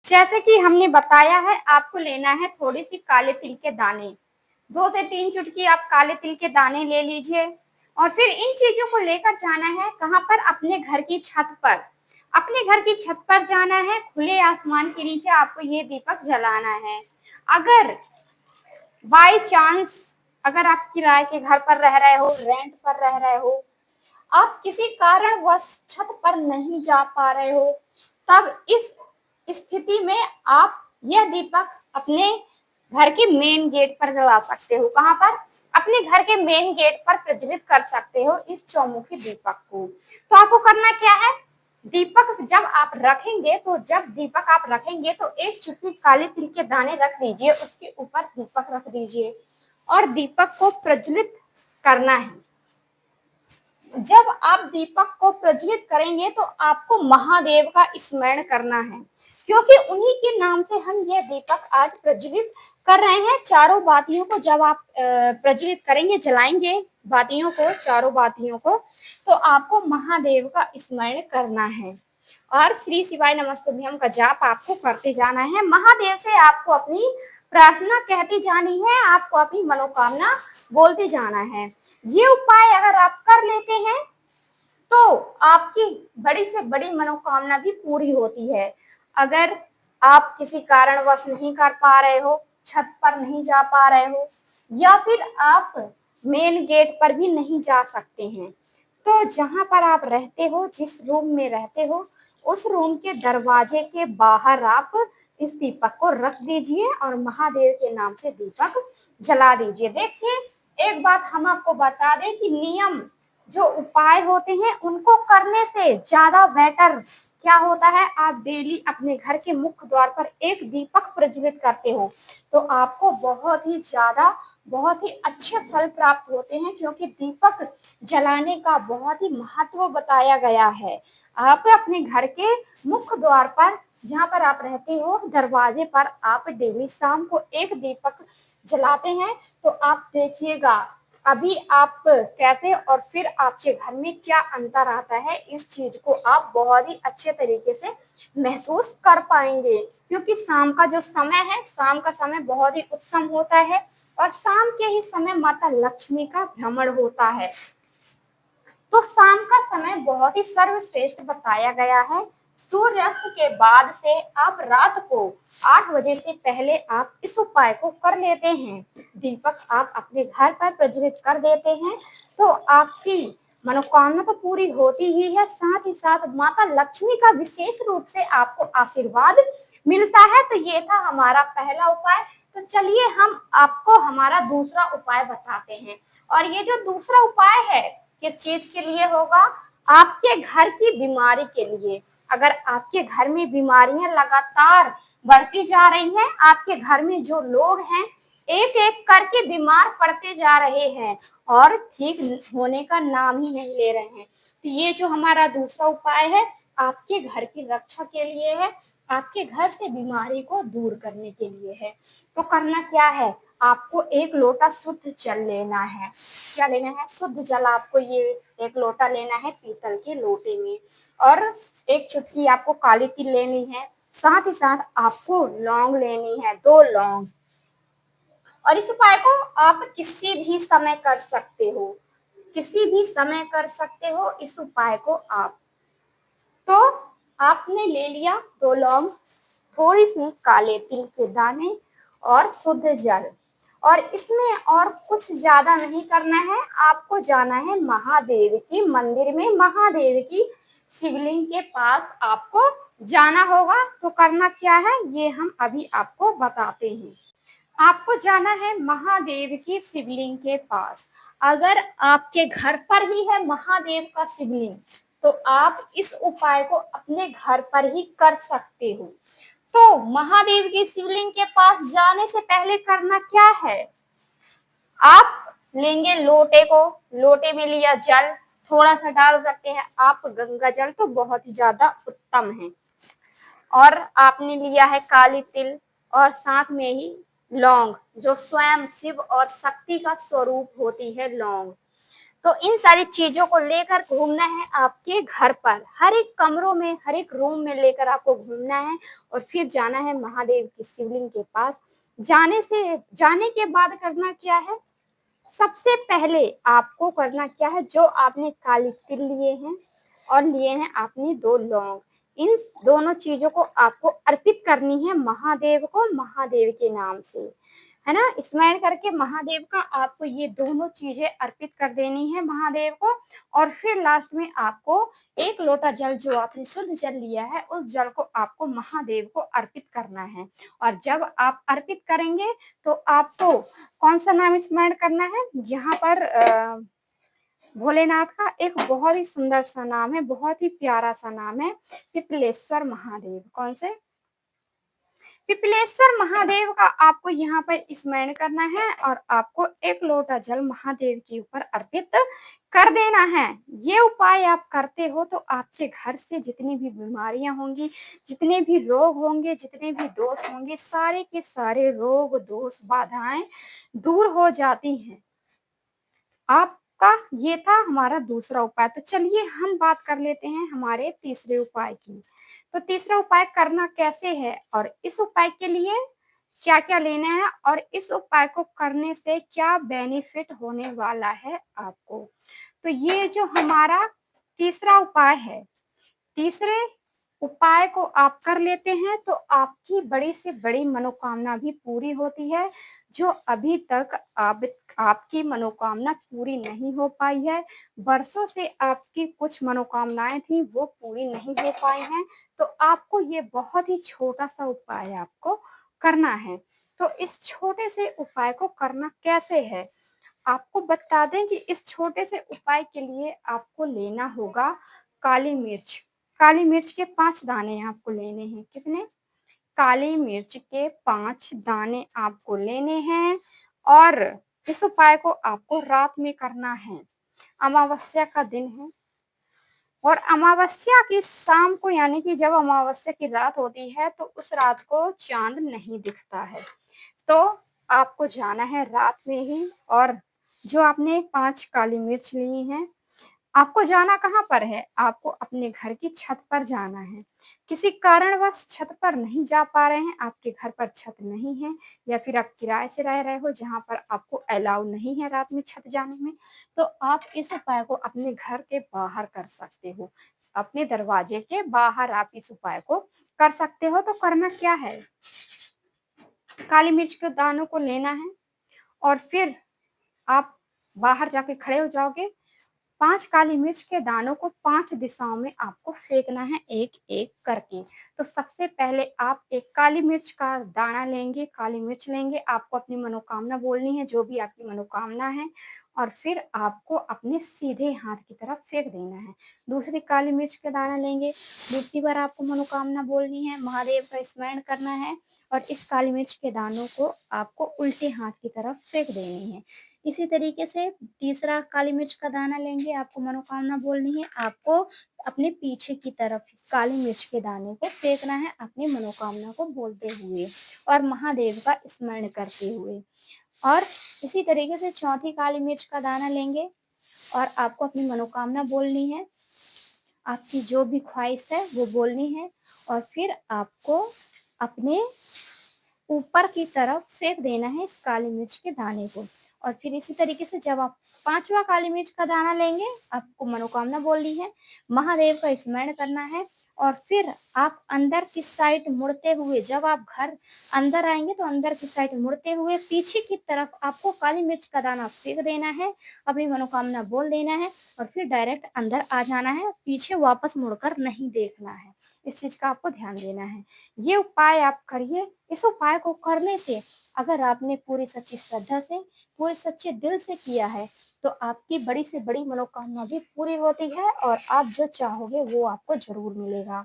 जैसे कि हमने बताया है, आपको लेना है थोड़ी सी काले तिल के दाने। 2 से 3 चुटकी आप काले तिल के दाने ले लीजिए और फिर इन चीजों को लेकर जाना है कहाँ पर? अपने घर की छत पर। अपने घर की छत पर जाना है, खुले आसमान के नीचे आपको ये दीपक जलाना है। अगर बाई चांस अगर आप किराए के घर पर रह रहे हो, रेंट पर रह रहे हो, आप किसी कारणवश छत पर नहीं जा पा रहे हो, तब इस स्थिति में आप यह दीपक अपने घर के मेन गेट पर जला सकते हो। कहाँ पर? अपने घर के मेन गेट पर प्रज्वलित कर सकते हो इस चौमुखी दीपक को। तो आपको करना क्या है? दीपक जब दीपक आप रखेंगे तो एक चुटकी काले तिल के दाने रख दीजिए, उसके ऊपर दीपक रख दीजिए और दीपक को प्रज्वलित करना है। जब आप दीपक को प्रज्वलित करेंगे तो आपको महादेव का स्मरण करना है, क्योंकि उन्हीं के नाम से हम यह दीपक आज प्रज्वलित कर रहे हैं। चारों बातियों को जब आप प्रज्वलित करेंगे, जलाएंगे बातियों को, चारों बातियों को, तो आपको महादेव का स्मरण करना है और श्री शिवाय नमस्तुभ्यम का जाप आपको करते जाना है। महादेव से आपको अपनी प्रार्थना कहती जानी है, आपको अपनी मनोकामना बोलते जाना है। ये उपाय अगर आप कर लेते हैं तो आपकी बड़ी से बड़ी मनोकामना भी पूरी होती है। अगर आप किसी कारणवश नहीं कर पा रहे हो, छत पर नहीं जा पा रहे हो, या फिर आप मेन गेट पर भी नहीं जा सकते हैं, तो जहां पर आप रहते हो, जिस रूम में रहते हो, उस रूम के दरवाजे के बाहर आप इस दीपक को रख दीजिए और महादेव के नाम से दीपक जला दीजिए। देखिए, एक बात हम आपको बता दें कि नियम जो उपाय होते हैं उनको करने से ज्यादा बेटर क्या होता है? आप डेली अपने घर के मुख्य द्वार पर एक दीपक प्रज्वलित करते हो तो आपको बहुत ही ज्यादा, बहुत ही अच्छे फल प्राप्त होते हैं, क्योंकि दीपक जलाने का बहुत ही महत्व बताया गया है। आप अपने घर के मुख्य द्वार पर, जहाँ पर आप रहते हो, दरवाजे पर आप डेली शाम को एक दीपक जलाते हैं तो आप देखिएगा अभी आप कैसे और फिर आपके घर में क्या अंतर आता है, इस चीज को आप बहुत ही अच्छे तरीके से महसूस कर पाएंगे। क्योंकि शाम का जो समय है, शाम का समय बहुत ही उत्तम होता है और शाम के ही समय माता लक्ष्मी का भ्रमण होता है। तो शाम का समय बहुत ही सर्वश्रेष्ठ बताया गया है। सूर्यास्त के बाद से आप रात को 8 बजे से पहले आप इस उपाय को कर लेते हैं, दीपक आप अपने घर पर प्रज्वलित कर देते हैं, तो आपकी मनोकामना तो पूरी होती ही है, साथ ही साथ माता लक्ष्मी का विशेष रूप से आपको आशीर्वाद मिलता है। तो ये था हमारा पहला उपाय। तो चलिए हम आपको हमारा दूसरा उपाय बताते हैं। और ये जो दूसरा उपाय है किस चीज के लिए होगा? आपके घर की बीमारी के लिए। अगर आपके घर में बीमारियां लगातार बढ़ती जा रही हैं, आपके घर में जो लोग हैं एक एक करके बीमार पड़ते जा रहे हैं और ठीक होने का नाम ही नहीं ले रहे हैं, तो ये जो हमारा दूसरा उपाय है आपके घर की रक्षा के लिए है, आपके घर से बीमारी को दूर करने के लिए है। तो करना क्या है? आपको एक लोटा शुद्ध जल लेना है। क्या लेना है? शुद्ध जल। आपको ये एक लोटा लेना है पीतल के लोटे में और एक चुटकी आपको काली तिल लेनी है, साथ ही साथ आपको लौंग लेनी है, 2 लौंग। और इस उपाय को आप किसी भी समय कर सकते हो, किसी भी समय कर सकते हो इस उपाय को आप। तो आपने ले लिया 2 लौंग, थोड़ी सी काले तिल के दाने और शुद्ध जल, और इसमें और कुछ ज्यादा नहीं करना है। आपको जाना है महादेव की मंदिर में, महादेव की शिवलिंग के पास आपको जाना होगा। तो करना क्या है ये हम अभी आपको बताते हैं। आपको जाना है महादेव की शिवलिंग के पास। अगर आपके घर पर ही है महादेव का शिवलिंग तो आप इस उपाय को अपने घर पर ही कर सकते हो। तो महादेव की शिवलिंग के पास जाने से पहले करना क्या है? आप लेंगे लोटे को, लोटे में लिया जल, थोड़ा सा डाल सकते हैं आप गंगा जल तो बहुत ही ज्यादा उत्तम है, और आपने लिया है काली तिल और साथ में ही लौंग, जो स्वयं शिव और शक्ति का स्वरूप होती है लौंग। तो इन सारी चीजों को लेकर घूमना है आपके घर पर, हर एक कमरों में, हर एक रूम में लेकर आपको घूमना है और फिर जाना है महादेव की शिवलिंग के पास। जाने के बाद करना क्या है, सबसे पहले आपको करना क्या है, जो आपने काली तिल लिए हैं और लिए हैं आपने 2 लौंग, इन दोनों चीजों को आपको अर्पित करनी है महादेव को, महादेव के नाम से, है ना, स्मरण करके महादेव का आपको ये दोनों चीजें अर्पित कर देनी है महादेव को। और फिर लास्ट में आपको 1 लोटा जल, जो आपने शुद्ध जल लिया है, उस जल को आपको महादेव को अर्पित करना है। और जब आप अर्पित करेंगे तो आपको कौन सा नाम स्मरण करना है, यहाँ पर भोलेनाथ का एक बहुत ही सुंदर सा नाम है, बहुत ही प्यारा सा नाम है, पिपलेश्वर महादेव। कौन से? पिपलेश्वर महादेव का आपको यहाँ पर स्मरण करना है और आपको 1 लोटा जल महादेव के ऊपर अर्पित कर देना है। ये उपाय आप करते हो तो आपके घर से जितनी भी बीमारियां होंगी, जितने भी रोग होंगे, जितने भी दोष होंगे, सारे के सारे रोग, दोष, बाधाएं दूर हो जाती हैं। आपका ये था हमारा दूसरा उपाय। तो चलिए हम बात कर लेते हैं हमारे तीसरे उपाय की। तो तीसरा उपाय करना कैसे है और इस उपाय के लिए क्या क्या लेना है और इस उपाय को करने से क्या बेनिफिट होने वाला है आपको। तो ये जो हमारा तीसरा उपाय है, तीसरे उपाय को आप कर लेते हैं तो आपकी बड़ी से बड़ी मनोकामना भी पूरी होती है। जो अभी तक आपकी मनोकामना पूरी नहीं हो पाई है, वर्षों से आपकी कुछ मनोकामनाएं थी वो पूरी नहीं हो पाई हैं, तो आपको ये बहुत ही छोटा सा उपाय आपको करना है। तो इस छोटे से उपाय को करना कैसे है, आपको बता दें कि इस छोटे से उपाय के लिए आपको लेना होगा काली मिर्च। काली मिर्च के 5 दाने आपको लेने हैं। कितने? काली मिर्च के 5 दाने आपको लेने हैं और इस उपाय को आपको रात में करना है। अमावस्या का दिन है और अमावस्या की शाम को, यानी कि जब अमावस्या की रात होती है तो उस रात को चांद नहीं दिखता है। तो आपको जाना है रात में ही और जो आपने 5 काली मिर्च ली हैं, आपको जाना कहाँ पर है, आपको अपने घर की छत पर जाना है। किसी कारणवश छत पर नहीं जा पा रहे हैं, आपके घर पर छत नहीं है या फिर आप किराए से रह रहे हो जहाँ पर आपको अलाउ नहीं है रात में छत जाने में, तो आप इस उपाय को अपने घर के बाहर कर सकते हो। अपने दरवाजे के बाहर आप इस उपाय को कर सकते हो। तो करना क्या है, काली मिर्च के दानों को लेना है और फिर आप बाहर जाके खड़े हो जाओगे। 5 काली मिर्च के दानों को 5 दिशाओं में आपको फेंकना है, एक एक करके। तो सबसे पहले आप एक काली मिर्च का दाना लेंगे, काली मिर्च लेंगे, आपको अपनी मनोकामना बोलनी है, जो भी आपकी मनोकामना है, और फिर आपको अपने सीधे हाथ की तरफ फेंक देना है। दूसरी काली मिर्च का दाना लेंगे, दूसरी बार आपको मनोकामना बोलनी है, महादेव का स्मरण करना है और इस काली मिर्च के दानों को आपको उल्टे हाथ की तरफ फेंक देनी है। इसी तरीके से तीसरा काली मिर्च का दाना लेंगे, आपको मनोकामना बोलनी है, आपको अपने पीछे की तरफ काली मिर्च के दाने को फेंकना है अपनी मनोकामना को बोलते हुए और महादेव का स्मरण करते हुए। और इसी तरीके से चौथी काली मिर्च का दाना लेंगे और आपको अपनी मनोकामना बोलनी है, आपकी जो भी ख्वाहिश है वो बोलनी है और फिर आपको अपने ऊपर की तरफ फेंक देना है इस काली मिर्च के दाने को। और फिर इसी तरीके से जब आप 5वां काली मिर्च का दाना लेंगे, आपको मनोकामना बोलनी है, महादेव का स्मरण करना है और फिर आप अंदर की साइड मुड़ते हुए, जब आप घर अंदर आएंगे तो अंदर की साइड मुड़ते हुए पीछे की तरफ आपको काली मिर्च का दाना फेंक देना है, अपनी मनोकामना बोल देना है और फिर डायरेक्ट अंदर आ जाना है, पीछे वापस मुड़कर नहीं देखना है। इस चीज का आपको ध्यान देना है। ये उपाय आप करिए। इस उपाय को करने से अगर आपने पूरी सच्ची श्रद्धा से, पूरे सच्चे दिल से किया है तो आपकी बड़ी से बड़ी मनोकामना भी पूरी होती है और आप जो चाहोगे वो आपको जरूर मिलेगा।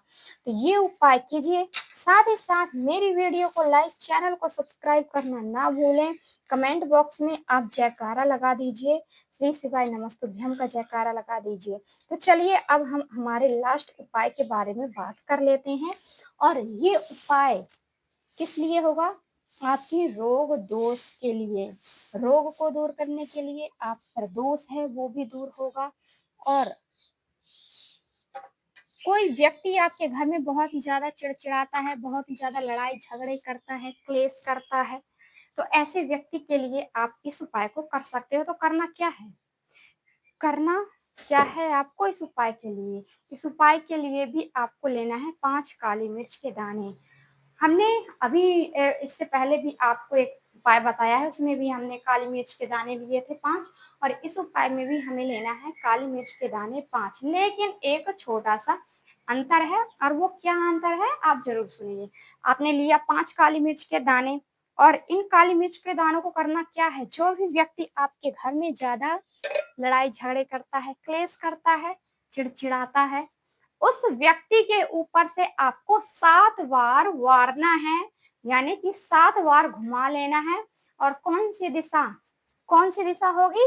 तो ये उपाय कीजिए। साथ ही साथ मेरी वीडियो को लाइक, चैनल को सब्सक्राइब करना ना भूलें। कमेंट बॉक्स में आप जयकारा लगा दीजिए, श्री शिवाय नमस्तुभ्यम का जयकारा लगा दीजिए। तो चलिए अब हम हमारे लास्ट उपाय के बारे में बात कर लेते हैं। और ये उपाय किस लिए होगा, आपके रोग दोष के लिए, रोग को दूर करने के लिए, आप पर दोष है वो भी दूर होगा। और कोई व्यक्ति आपके घर में बहुत ही ज्यादा चिड़चिड़ाता है, बहुत ही ज्यादा लड़ाई झगड़े करता है, क्लेश करता है, तो ऐसे व्यक्ति के लिए आप इस उपाय को कर सकते हो। तो करना क्या है, करना क्या है आपको इस उपाय के लिए? इस उपाय के लिए भी आपको लेना है 5 काली मिर्च के दाने। हमने अभी इससे पहले भी आपको एक उपाय बताया है, उसमें भी हमने काली मिर्च के दाने लिए थे 5, और इस उपाय में भी हमें लेना है काली मिर्च के दाने 5। लेकिन एक छोटा सा अंतर है, और वो क्या अंतर है आप जरूर सुनिए। आपने लिया 5 काली मिर्च के दाने, और इन काली मिर्च के दानों को करना क्या है, जो भी व्यक्ति आपके घर में ज्यादा लड़ाई झगड़े करता है, क्लेश करता है, चिड़चिड़ाता है, उस व्यक्ति के ऊपर से आपको 7 बार वारना है, यानी कि 7 बार घुमा लेना है। और कौन सी दिशा होगी?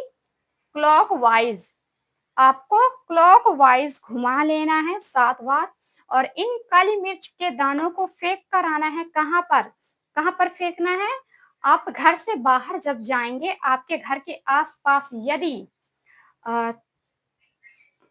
क्लॉकवाइज। आपको क्लॉकवाइज घुमा लेना है 7 बार। और इन काली मिर्च के दानों को फेंक कर आना है। कहाँ पर फेंकना है? आप घर से बाहर जब जाएंगे, आपके घर के आसपास यदि अ,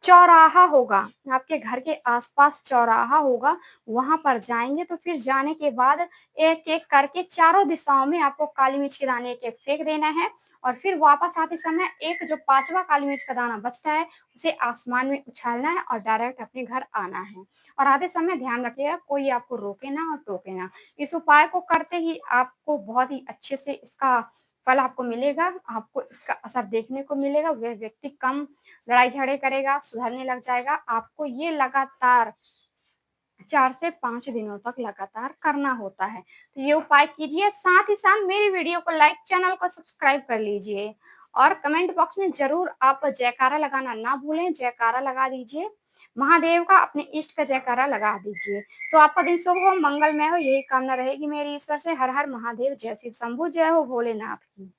चौराहा होगा, आपके घर के आसपास चौराहा होगा, वहां पर जाएंगे तो फिर जाने के बाद एक एक करके चारों दिशाओं में आपको काली मिर्च के दाने एक एक फेंक देना है। और फिर वापस आते समय एक जो 5वां काली मिर्च का दाना बचता है, उसे आसमान में उछालना है और डायरेक्ट अपने घर आना है। और आते समय ध्यान रखिएगा, कोई आपको रोके ना और टोके ना। इस उपाय को करते ही आपको बहुत ही अच्छे से इसका फल आपको मिलेगा, आपको इसका असर देखने को मिलेगा। वह व्यक्ति कम लड़ाई झगड़े करेगा, सुधरने लग जाएगा। आपको ये लगातार 4 से 5 दिनों तक लगातार करना होता है। तो ये उपाय कीजिए, साथ ही साथ मेरी वीडियो को लाइक, चैनल को सब्सक्राइब कर लीजिए, और कमेंट बॉक्स में जरूर आप जयकारा लगाना ना भूलें, जयकारा लगा दीजिए। महादेव का, अपने इष्ट का जयकारा लगा दीजिए। तो आपका दिन शुभ हो, मंगलमय हो, यही कामना रहेगी मेरी ईश्वर से। हर हर महादेव, जय शिव शंभू, जय हो भोलेनाथ की।